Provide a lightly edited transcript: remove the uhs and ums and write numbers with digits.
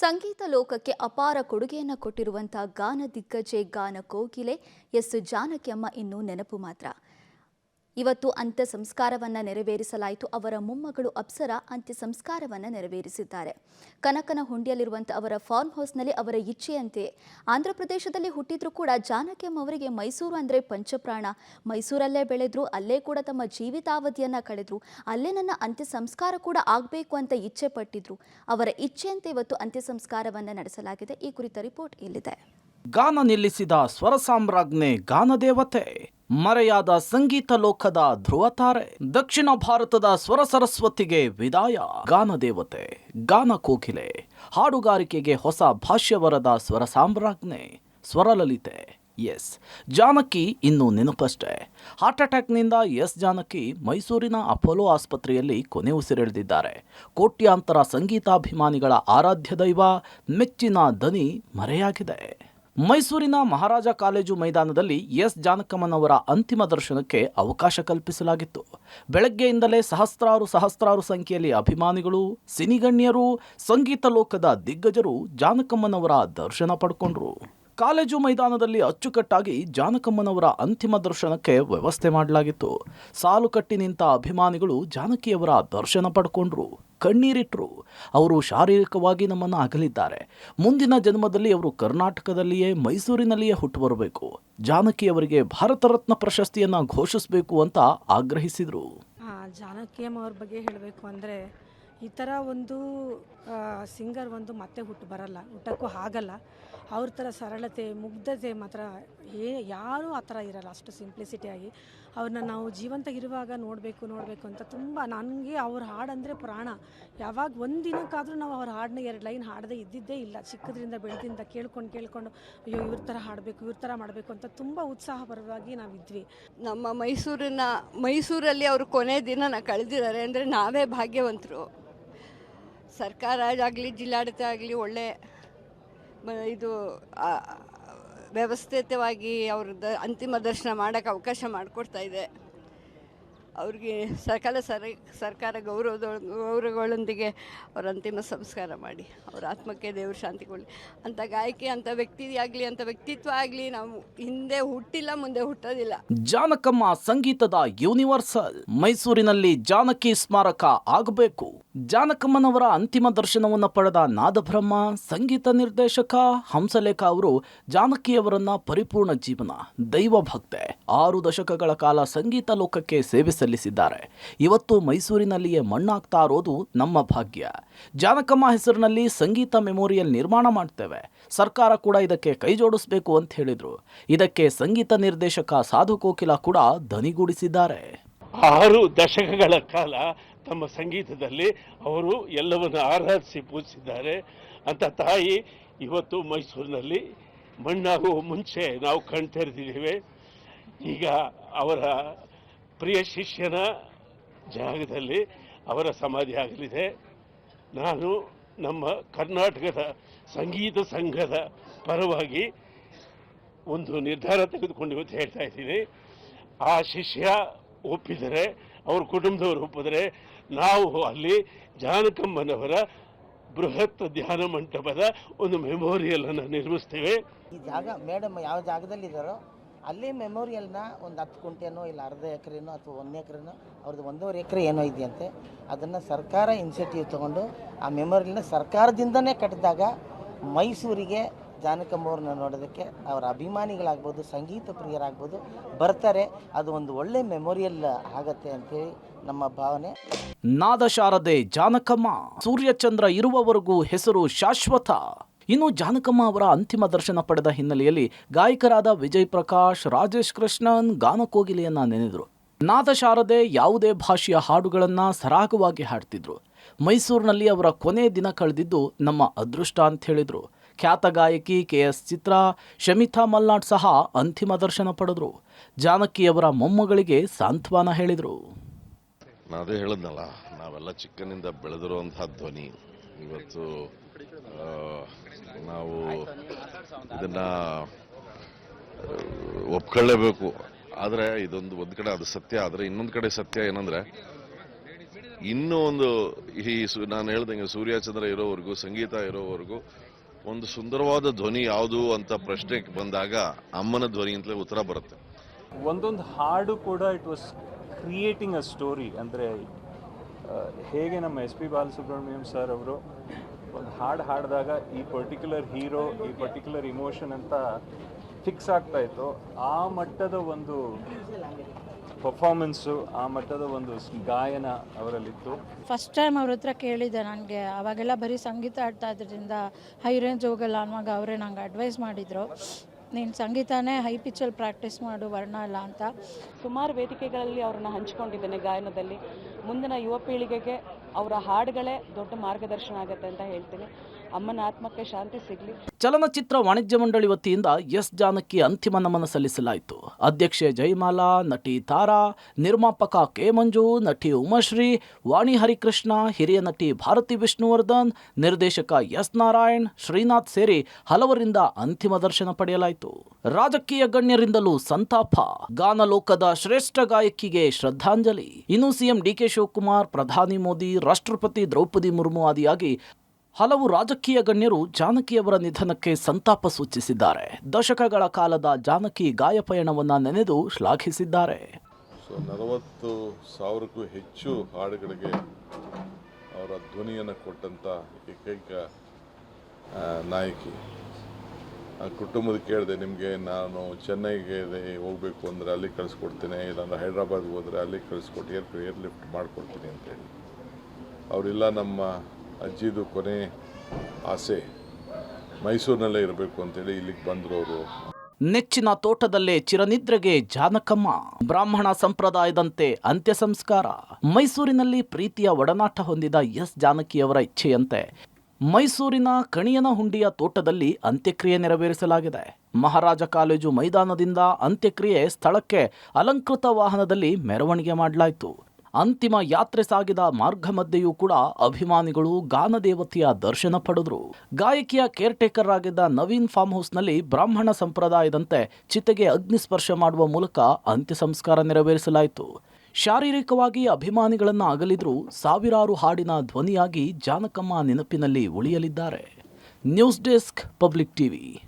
ಸಂಗೀತ ಲೋಕಕ್ಕೆ ಅಪಾರ ಕೊಡುಗೆಯನ್ನು ಕೊಟ್ಟಿರುವಂತಹ ಗಾನ ದಿಗ್ಗಜೆ ಗಾನ ಕೋಗಿಲೆ ಎಸ್ ಜಾನಕಿಯಮ್ಮ ಇನ್ನೂ ನೆನಪು ಮಾತ್ರ. ಇವತ್ತು ಅಂತ್ಯ ಸಂಸ್ಕಾರವನ್ನು ನೆರವೇರಿಸಲಾಯಿತು. ಅವರ ಮೊಮ್ಮಗಳು ಅಪ್ಸರಾ ಅಂತ್ಯ ಸಂಸ್ಕಾರವನ್ನು ನೆರವೇರಿಸಿದ್ದಾರೆ. ಕನಕನಹುಂಡಿಯಲ್ಲಿರುವಂಥ ಅವರ ಫಾರ್ಮ್ ಹೌಸ್ನಲ್ಲಿ ಅವರ ಇಚ್ಛೆಯಂತೆ ಆಂಧ್ರಪ್ರದೇಶದಲ್ಲಿ ಹುಟ್ಟಿದ್ರೂ ಕೂಡ ಜಾನಕಿಯಮ್ಮ ಅವರಿಗೆ ಮೈಸೂರು ಅಂದರೆ ಪಂಚಪ್ರಾಣ. ಮೈಸೂರಲ್ಲೇ ಬೆಳೆದ್ರು, ಅಲ್ಲೇ ಕೂಡ ತಮ್ಮ ಜೀವಿತಾವಧಿಯನ್ನು ಕಳೆದ್ರು. ಅಲ್ಲೇ ನನ್ನ ಅಂತ್ಯ ಸಂಸ್ಕಾರ ಕೂಡ ಆಗಬೇಕು ಅಂತ ಇಚ್ಛೆ ಪಟ್ಟಿದ್ರು. ಅವರ ಇಚ್ಛೆಯಂತೆ ಇವತ್ತು ಅಂತ್ಯ ಸಂಸ್ಕಾರವನ್ನು ನಡೆಸಲಾಗಿದೆ. ಈ ಕುರಿತ ರಿಪೋರ್ಟ್ ಇಲ್ಲಿದೆ. ಗಾನ ನಿಲ್ಲಿಸಿದ ಸ್ವರ ಸಾಮ್ರಾಜ್ಞೆ ಗಾನದೇವತೆ, ಮರೆಯಾದ ಸಂಗೀತ ಲೋಕದ ಧ್ರುವತಾರೆ, ದಕ್ಷಿಣ ಭಾರತದ ಸ್ವರ ಸರಸ್ವತಿಗೆ ವಿದಾಯ. ಗಾನದೇವತೆ, ಗಾನ ಕೋಗಿಲೆ, ಹಾಡುಗಾರಿಕೆಗೆ ಹೊಸ ಭಾಷ್ಯವರದ ಸ್ವರ ಸಾಮ್ರಾಜ್ಞೆ, ಸ್ವರಲಲಿತೆ ಎಸ್ ಜಾನಕಿ ಇನ್ನೂ ನೆನಪಷ್ಟೇ. ಹಾರ್ಟ್ ಅಟ್ಯಾಕ್ನಿಂದ ಎಸ್ ಜಾನಕಿ ಮೈಸೂರಿನ ಅಪೋಲೋ ಆಸ್ಪತ್ರೆಯಲ್ಲಿ ಕೊನೆ ಉಸಿರೆಳೆದಿದ್ದಾರೆ. ಕೋಟ್ಯಾಂತರ ಸಂಗೀತಾಭಿಮಾನಿಗಳ ಆರಾಧ್ಯ ದೈವ, ಮೆಚ್ಚಿನ ದನಿ ಮರೆಯಾಗಿದೆ. ಮೈಸೂರಿನ ಮಹಾರಾಜ ಕಾಲೇಜು ಮೈದಾನದಲ್ಲಿ ಎಸ್ ಜಾನಕಮ್ಮನವರ ಅಂತಿಮ ದರ್ಶನಕ್ಕೆ ಅವಕಾಶ ಕಲ್ಪಿಸಲಾಗಿತ್ತು. ಬೆಳಗ್ಗೆಯಿಂದಲೇ ಸಹಸ್ರಾರು ಸಂಖ್ಯೆಯಲ್ಲಿ ಅಭಿಮಾನಿಗಳು, ಸಿನಿಗಣ್ಯರು, ಸಂಗೀತ ಲೋಕದ ದಿಗ್ಗಜರು ಜಾನಕಮ್ಮನವರ ದರ್ಶನ ಪಡ್ಕೊಂಡ್ರು. ಕಾಲೇಜು ಮೈದಾನದಲ್ಲಿ ಅಚ್ಚುಕಟ್ಟಾಗಿ ಜಾನಕಮ್ಮನವರ ಅಂತಿಮ ದರ್ಶನಕ್ಕೆ ವ್ಯವಸ್ಥೆ ಮಾಡಲಾಗಿತ್ತು. ಸಾಲು ಕಟ್ಟಿ ನಿಂತ ಅಭಿಮಾನಿಗಳು ಜಾನಕಿಯವರ ದರ್ಶನ ಪಡ್ಕೊಂಡ್ರು, ಕಣ್ಣೀರಿಟ್ರು. ಅವರು ಶಾರೀರಿಕವಾಗಿ ನಮ್ಮನ್ನು ಅಗಲಿದ್ದಾರೆ. ಮುಂದಿನ ಜನ್ಮದಲ್ಲಿ ಅವರು ಕರ್ನಾಟಕದಲ್ಲಿಯೇ, ಮೈಸೂರಿನಲ್ಲಿಯೇ ಹುಟ್ಟು ಬರಬೇಕು. ಜಾನಕಿಯವರಿಗೆ ಭಾರತ ರತ್ನ ಪ್ರಶಸ್ತಿಯನ್ನು ಘೋಷಿಸಬೇಕು ಅಂತ ಆಗ್ರಹಿಸಿದರು. ಜಾನಕಿಯಮ್ಮ ಅವ್ರ ಬಗ್ಗೆ ಹೇಳಬೇಕು ಅಂದರೆ, ಈ ಥರ ಒಂದು ಸಿಂಗರ್ ಮತ್ತೆ ಹುಟ್ಟು ಬರಲ್ಲ, ಹುಟ್ಟಕ್ಕೂ ಆಗಲ್ಲ. ಅವ್ರ ಥರ ಸರಳತೆ, ಮುಗ್ಧತೆ ಮಾತ್ರ ಯಾರೂ ಆ ಥರ ಇರಲ್ಲ. ಅಷ್ಟು ಸಿಂಪ್ಲಿಸಿಟಿಯಾಗಿ ಅವ್ರನ್ನ ನಾವು ಜೀವಂತ ಇರುವಾಗ ನೋಡಬೇಕು ಅಂತ ತುಂಬ. ನನಗೆ ಅವ್ರ ಹಾಡಂದರೆ ಪ್ರಾಣ. ಯಾವಾಗ ಒಂದು ದಿನಕ್ಕಾದರೂ ನಾವು ಅವ್ರ ಹಾಡನ್ನ 2 ಲೈನ್ ಹಾಡದೇ ಇದ್ದಿದ್ದೇ ಇಲ್ಲ. ಚಿಕ್ಕದ್ರಿಂದ ಬೆಳೆದಿಂದ ಕೇಳ್ಕೊಂಡು ಅಯ್ಯೋ ಇವ್ರ ಥರ ಹಾಡಬೇಕು, ಇವ್ರ ಥರ ಮಾಡಬೇಕು ಅಂತ ತುಂಬ ಉತ್ಸಾಹಪರವಾಗಿ ನಾವಿದ್ವಿ. ನಮ್ಮ ಮೈಸೂರಲ್ಲಿ ಅವರು ಕೊನೆ ದಿನ ಕಳೆದಿದ್ದಾರೆ ಅಂದರೆ ನಾವೇ ಭಾಗ್ಯವಂತರು. ಸರ್ಕಾರ ಆಗಲಿ, ಜಿಲ್ಲಾಡಳಿತ ಆಗಲಿ ಒಳ್ಳೆ ಇದು ವ್ಯವಸ್ಥಿತವಾಗಿ ಅವ್ರದ್ದು ಅಂತಿಮ ದರ್ಶನ ಮಾಡೋಕ್ಕೆ ಅವಕಾಶ ಮಾಡಿಕೊಡ್ತಾ ಇದೆ. ಅವ್ರಿಗೆ ಸರ್ಕಾರ ಗೌರವಗಳೊಂದಿಗೆ ಅವರ ಅಂತಿಮ ಸಂಸ್ಕಾರ ಮಾಡಿ ಅವರ ಆತ್ಮಕ್ಕೆ ದೇವರು ಶಾಂತಿ ಕೊಡಲಿ. ಅಂಥ ಗಾಯಕಿ, ಅಂಥ ವ್ಯಕ್ತಿಯಾಗಲಿ, ಅಂಥ ವ್ಯಕ್ತಿತ್ವ ಆಗಲಿ ನಾವು ಹಿಂದೆ ಹುಟ್ಟಿಲ್ಲ, ಮುಂದೆ ಹುಟ್ಟೋದಿಲ್ಲ. ಜಾನಕಮ್ಮ ಸಂಗೀತದ ಯೂನಿವರ್ಸಲ್. ಮೈಸೂರಿನಲ್ಲಿ ಜಾನಕಿ ಸ್ಮಾರಕ ಆಗಬೇಕು. ಜಾನಕಮ್ಮನವರ ಅಂತಿಮ ದರ್ಶನವನ್ನು ಪಡೆದ ನಾದಬ್ರಹ್ಮ, ಸಂಗೀತ ನಿರ್ದೇಶಕ ಹಂಸಲೇಖ ಅವರು ಜಾನಕಿಯವರನ್ನ ಪರಿಪೂರ್ಣ ಜೀವನ, ದೈವ ಭಕ್ತೆ, 6 ದಶಕಗಳ ಕಾಲ ಸಂಗೀತ ಲೋಕಕ್ಕೆ ಸೇವೆ ಸಲ್ಲಿಸಿದ್ದಾರೆ. ಇವತ್ತು ಮೈಸೂರಿನಲ್ಲಿಯೇ ಮಣ್ಣಾಗ್ತಾ ಇರೋದು ನಮ್ಮ ಭಾಗ್ಯ. ಜಾನಕಮ್ಮ ಹೆಸರಿನಲ್ಲಿ ಸಂಗೀತ ಮೆಮೋರಿಯಲ್ ನಿರ್ಮಾಣ ಮಾಡ್ತೇವೆ. ಸರ್ಕಾರ ಕೂಡ ಇದಕ್ಕೆ ಕೈ ಜೋಡಿಸಬೇಕು ಅಂತ ಹೇಳಿದ್ರು. ಇದಕ್ಕೆ ಸಂಗೀತ ನಿರ್ದೇಶಕ ಸಾಧು ಕೋಕಿಲ ಕೂಡ ದನಿಗೂಡಿಸಿದ್ದಾರೆ. 6 ದಶಕಗಳ ಕಾಲ ತಮ್ಮ ಸಂಗೀತದಲ್ಲಿ ಅವರು ಎಲ್ಲವನ್ನು ಆರಾಧಿಸಿ ಪೂಜಿಸಿದ್ದಾರೆ ಅಂತ ತಾಯಿ ಇವತ್ತು ಮೈಸೂರಿನಲ್ಲಿ ಮಣ್ಣಾಗುವ ಮುಂಚೆ ನಾವು ಕಣ್ತೆರೆದಿದ್ದೇವೆ. ಈಗ ಅವರ ಪ್ರಿಯ ಶಿಷ್ಯನ ಜಾಗದಲ್ಲಿ ಅವರ ಸಮಾಧಿ ಆಗಲಿದೆ. ನಾನು ನಮ್ಮ ಕರ್ನಾಟಕದ ಸಂಗೀತ ಸಂಘದ ಪರವಾಗಿ ಒಂದು ನಿರ್ಧಾರ ತೆಗೆದುಕೊಂಡು ಇವತ್ತು ಹೇಳ್ತಾ ಇದ್ದೀನಿ. ಆ ಶಿಷ್ಯ ಒಪ್ಪಿದರೆ, ಅವ್ರ ಕುಟುಂಬದವರು ಒಪ್ಪಿದರೆ, ನಾವು ಅಲ್ಲಿ ಜಾನಕಮ್ಮನವರ ಬೃಹತ್ ಧ್ಯಾನ ಮಂಟಪದ ಒಂದು ಮೆಮೋರಿಯಲ್ ಅನ್ನು ನಿರ್ಮಿಸ್ತೇವೆ. ಈ ಜಾಗ ಮೇಡಮ್ ಯಾವ ಜಾಗದಲ್ಲಿ ಇದ್ದಾರೋ ಅಲ್ಲಿ ಮೆಮೋರಿಯಲ್ನ ಒಂದು 10 ಗುಂಟೆನೋ ಇಲ್ಲ ಅರ್ಧ ಎಕರೆನೋ ಅಥವಾ 1 ಎಕರೆನೋ, ಅವ್ರದ್ದು 1.5 ಎಕರೆ ಏನೋ ಇದೆಯಂತೆ, ಅದನ್ನು ಸರ್ಕಾರ ಇನಿಷಿಯೇಟಿವ್ ತೊಗೊಂಡು ಆ ಮೆಮೋರಿಯಲ್ನ ಸರ್ಕಾರದಿಂದನೇ ಕಟ್ಟಿದಾಗ ಮೈಸೂರಿಗೆ ಜಾನಕಮ್ಮವ್ರನ್ನ ನೋಡೋದಕ್ಕೆ ಅವರ ಅಭಿಮಾನಿಗಳಾಗ್ಬೋದು, ಸಂಗೀತ ಪ್ರಿಯರಾಗ್ಬೋದು ಬರ್ತಾರೆ. ಅದು ಒಂದು ಒಳ್ಳೆ ಮೆಮೋರಿಯಲ್ ಆಗತ್ತೆ ಅಂತೇಳಿ ನಮ್ಮ ಭಾವನೆ. ನಾದಶಾರದೆ ಜಾನಕಮ್ಮ, ಸೂರ್ಯಚಂದ್ರ ಇರುವವರೆಗೂ ಹೆಸರು ಶಾಶ್ವತ. ಇನ್ನು ಜಾನಕಮ್ಮ ಅವರ ಅಂತಿಮ ದರ್ಶನ ಪಡೆದ ಹಿನ್ನೆಲೆಯಲ್ಲಿ ಗಾಯಕರಾದ ವಿಜಯ್ ಪ್ರಕಾಶ್, ರಾಜೇಶ್ ಕೃಷ್ಣನ್ ಗಾನಕೋಗಿಲೆಯನ್ನ ನೆನೆದರು. ನಾದಶಾರದೆ ಯಾವುದೇ ಭಾಷೆಯ ಹಾಡುಗಳನ್ನ ಸರಾಗವಾಗಿ ಹಾಡ್ತಿದ್ರು. ಮೈಸೂರಿನಲ್ಲಿ ಅವರ ಕೊನೆ ದಿನ ಕಳೆದಿದ್ದು ನಮ್ಮ ಅದೃಷ್ಟ ಅಂತ ಹೇಳಿದ್ರು. ಖ್ಯಾತ ಗಾಯಕಿ KS ಚಿತ್ರಾ, ಶಮಿತಾ ಮಲ್ನಾಡ್ ಸಹ ಅಂತಿಮ ದರ್ಶನ ಪಡೆದ್ರು. ಜಾನಕಿಯವರ ಮೊಮ್ಮಗಳಿಗೆ ಸಾಂತ್ವನ ಹೇಳಿದರು. ನಾದೇ ಹೇಳಿದ್ನಲ್ಲ, ನಾವೆಲ್ಲ ಚಿಕ್ಕನಿಂದ ಬೆಳೆದಿರುವಂತಹ ಧ್ವನಿ. ಇವತ್ತು ನಾವು ಇದನ್ನ ಒಪ್ಕೊಳ್ಳೇಬೇಕು. ಆದರೆ ಒಂದು ಕಡೆ ಅದು ಸತ್ಯ. ಆದರೆ ಇನ್ನೊಂದು ಕಡೆ ಸತ್ಯ ಏನಂದ್ರೆ, ಇನ್ನೂ ಒಂದು ನಾನು ಹೇಳ್ದಂಗೆ ಸೂರ್ಯಚಂದ್ರ ಇರೋವರೆಗೂ, ಸಂಗೀತ ಇರೋವರೆಗೂ ಒಂದು ಸುಂದರವಾದ ಧ್ವನಿ ಯಾವುದು ಅಂತ ಪ್ರಶ್ನೆ ಬಂದಾಗ ಅಮ್ಮನ ಧ್ವನಿಯಿಂದಲೇ ಉತ್ತರ ಬರುತ್ತೆ. ಒಂದೊಂದು ಹಾಡು ಕೂಡ it was creating a story. ಅಂದರೆ ಹೇಗೆ ನಮ್ಮ ಎಸ್ ಪಿ ಬಾಲಸುಬ್ರಹ್ಮಣ್ಯಂ ಸರ್ ಅವರು ಒಂದು ಹಾಡು ಹಾಡಿದಾಗ ಈ ಪರ್ಟಿಕ್ಯುಲರ್ ಹೀರೋ, ಈ ಪರ್ಟಿಕ್ಯುಲರ್ ಇಮೋಷನ್ ಅಂತ ಫಿಕ್ಸ್ ಆಗ್ತಾ ಇತ್ತು, ಆ ಮಟ್ಟದ ಒಂದು ಪರ್ಫಾರ್ಮೆನ್ಸು, ಆ ಮಟ್ಟದ ಒಂದು ಗಾಯನ ಅವರಲ್ಲಿತ್ತು. ಫಸ್ಟ್ ಟೈಮ್ ಅವ್ರ ಹತ್ರ ಕೇಳಿದ್ದೆ. ನನಗೆ ಅವಾಗೆಲ್ಲ ಬರೀ ಸಂಗೀತ ಆಡ್ತಾ ಇದ್ರಿಂದ ಹೈ ರೇಂಜ್ ಹೋಗಲ್ಲ ಅನ್ನುವಾಗ ಅವರೇ ನಂಗೆ ಅಡ್ವೈಸ್ ಮಾಡಿದರು, ನೀನು ಸಂಗೀತನೇ ಹೈ ಪಿಚ್ಚಲ್ಲಿ ಪ್ರಾಕ್ಟೀಸ್ ಮಾಡು, ವರ್ಣ ಅಲ್ಲ ಅಂತ. ಸುಮಾರು ವೇದಿಕೆಗಳಲ್ಲಿ ಅವ್ರನ್ನ ಹಂಚ್ಕೊಂಡಿದ್ದೇನೆ ಗಾಯನದಲ್ಲಿ. ಮುಂದಿನ ಯುವ ಪೀಳಿಗೆಗೆ ಅವರ ಹಾಡುಗಳೇ ದೊಡ್ಡ ಮಾರ್ಗದರ್ಶನ ಆಗುತ್ತೆ ಅಂತ ಹೇಳ್ತೀನಿ. ಅಮ್ಮನ ಆತ್ಮಕ್ಕೆ ಶಾಂತಿ ಸಿಗಲಿ. ಚಲನಚಿತ್ರ ವಾಣಿಜ್ಯ ಮಂಡಳಿ ವತಿಯಿಂದ ಎಸ್ ಜಾನಕಿ ಅಂತಿಮ ನಮನ ಸಲ್ಲಿಸಲಾಯಿತು. ಅಧ್ಯಕ್ಷೆ ಜಯಮಾಲಾ, ನಟಿ ತಾರಾ, ನಿರ್ಮಾಪಕ ಕೆ ಮಂಜು, ನಟಿ ಉಮಾಶ್ರೀ, ವಾಣಿ ಹರಿಕೃಷ್ಣ, ಹಿರಿಯ ನಟಿ ಭಾರತಿ ವಿಷ್ಣುವರ್ಧನ್, ನಿರ್ದೇಶಕ ಎಸ್ ನಾರಾಯಣ್, ಶ್ರೀನಾಥ್ ಸೇರಿ ಹಲವರಿಂದ ಅಂತಿಮ ದರ್ಶನ ಪಡೆಯಲಾಯಿತು. ರಾಜಕೀಯ ಗಣ್ಯರಿಂದಲೂ ಸಂತಾಪ, ಗಾನಲೋಕದ ಶ್ರೇಷ್ಠ ಗಾಯಕಿಗೆ ಶ್ರದ್ಧಾಂಜಲಿ. ಇನ್ನು ಸಿಎಂ ಡಿಕೆ ಶಿವಕುಮಾರ್, ಪ್ರಧಾನಿ ಮೋದಿ, ರಾಷ್ಟ್ರಪತಿ ದ್ರೌಪದಿ ಮುರ್ಮು ಆದಿಯಾಗಿ ಹಲವು ರಾಜಕೀಯ ಗಣ್ಯರು ಜಾನಕಿಯವರ ನಿಧನಕ್ಕೆ ಸಂತಾಪ ಸೂಚಿಸಿದ್ದಾರೆ. ದಶಕಗಳ ಕಾಲದ ಜಾನಕಿ ಗಾಯಪಯಣವನ್ನು ನೆನೆದು ಶ್ಲಾಘಿಸಿದ್ದಾರೆ. 40,000ಕ್ಕೂ ಹೆಚ್ಚು ಹಾಡುಗಳಿಗೆ ಅವರ ಧ್ವನಿಯನ್ನು ಕೊಟ್ಟಂಥ ಏಕೈಕ ನಾಯಕಿ. ಆ ಕುಟುಂಬದ ಕೇಳಿದೆ, ನಿಮಗೆ ನಾನು ಚೆನ್ನೈಗೆ ಹೋಗಬೇಕು ಅಂದರೆ ಅಲ್ಲಿ ಕಳಿಸ್ಕೊಡ್ತೀನಿ, ಇಲ್ಲಾಂದ್ರೆ ಹೈದ್ರಾಬಾದ್ಗೆ ಹೋದರೆ ಅಲ್ಲಿ ಕಳಿಸ್ಕೊಟ್ಟು ಏರ್ ಲಿಫ್ಟ್ ಮಾಡಿಕೊಡ್ತೀನಿ ಅಂತೇಳಿ. ಅವರಿಲ್ಲ, ನಮ್ಮ ಅಜ್ಜಿದು ಕೊನೆ ಆಸೆ ಮೈಸೂರಿನಲ್ಲೇ ಇರಬೇಕು ಅಂತೇಳಿ ಇಲ್ಲಿಗೆ ಬಂದರು ಅವರು. ನೆಚ್ಚಿನ ತೋಟದಲ್ಲೇ ಚಿರನಿದ್ರೆಗೆ ಜಾನಕಮ್ಮ. ಬ್ರಾಹ್ಮಣ ಸಂಪ್ರದಾಯದಂತೆ ಅಂತ್ಯ ಸಂಸ್ಕಾರ. ಮೈಸೂರಿನಲ್ಲಿ ಪ್ರೀತಿಯ ಒಡನಾಟ ಹೊಂದಿದ ಎಸ್ ಜಾನಕಿಯವರ ಇಚ್ಛೆಯಂತೆ ಮೈಸೂರಿನ ಕಣಿಯನಹುಂಡಿಯ ತೋಟದಲ್ಲಿ ಅಂತ್ಯಕ್ರಿಯೆ ನೆರವೇರಿಸಲಾಗಿದೆ. ಮಹಾರಾಜ ಕಾಲೇಜು ಮೈದಾನದಿಂದ ಅಂತ್ಯಕ್ರಿಯೆ ಸ್ಥಳಕ್ಕೆ ಅಲಂಕೃತ ವಾಹನದಲ್ಲಿ ಮೆರವಣಿಗೆ ಮಾಡಲಾಯಿತು. ಅಂತಿಮ ಯಾತ್ರೆ ಸಾಗಿದ ಮಾರ್ಗ ಮಧ್ಯೆಯೂ ಕೂಡ ಅಭಿಮಾನಿಗಳು ಗಾನದೇವತೆಯ ದರ್ಶನ ಪಡೆದರು. ಗಾಯಕಿಯ ಕೇರ್ಟೇಕರ್ ಆಗಿದ್ದ ನವೀನ್ ಫಾರ್ಮ್ ಹೌಸ್ನಲ್ಲಿ ಬ್ರಾಹ್ಮಣ ಸಂಪ್ರದಾಯದಂತೆ ಚಿತೆಗೆ ಅಗ್ನಿಸ್ಪರ್ಶ ಮಾಡುವ ಮೂಲಕ ಅಂತ್ಯ ಸಂಸ್ಕಾರ ನೆರವೇರಿಸಲಾಯಿತು. ಶಾರೀರಿಕವಾಗಿ ಅಭಿಮಾನಿಗಳನ್ನು ಅಗಲಿದ್ರೂ ಸಾವಿರಾರು ಹಾಡಿನ ಧ್ವನಿಯಾಗಿ ಜಾನಕಮ್ಮ ನೆನಪಿನಲ್ಲಿ ಉಳಿಯಲಿದ್ದಾರೆ. News desk, public TV.